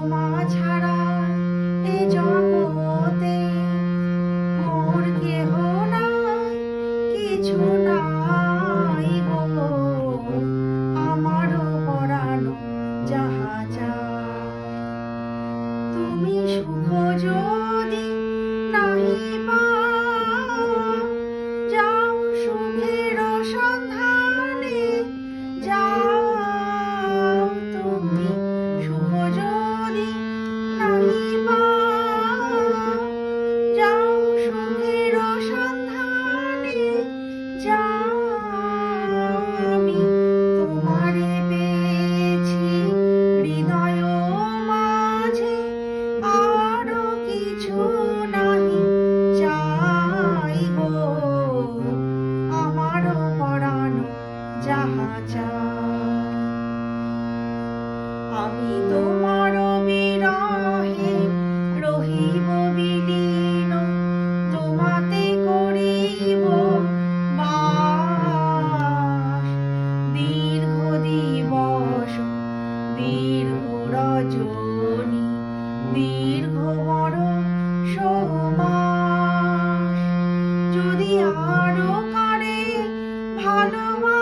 তোমা ছাড়া এ জগতে মোর কেহ নাই, কিছু নাই গো, আমারও পরানো যাহা চায়। তুমি সুখ যদি নাহি পাও, যাও সুখের সন্ধানে যাও। তুমি সুখ যদি নাহি পাও, যাও সুখের সন্ধানে যাও। আমি তোমারে পেয়েছি হৃদয় মাঝে, আরো কিছু নাহি চাই গো, আমারও পরানো যাহা চায়। আমি তোমার বিরহে রহিব বিলীন, তোমাতে করিব বাস। দীর্ঘ দিবস দীর্ঘ রজনী, দীর্ঘ বরষ মাস। যদি আরো কারে ভালোবাসা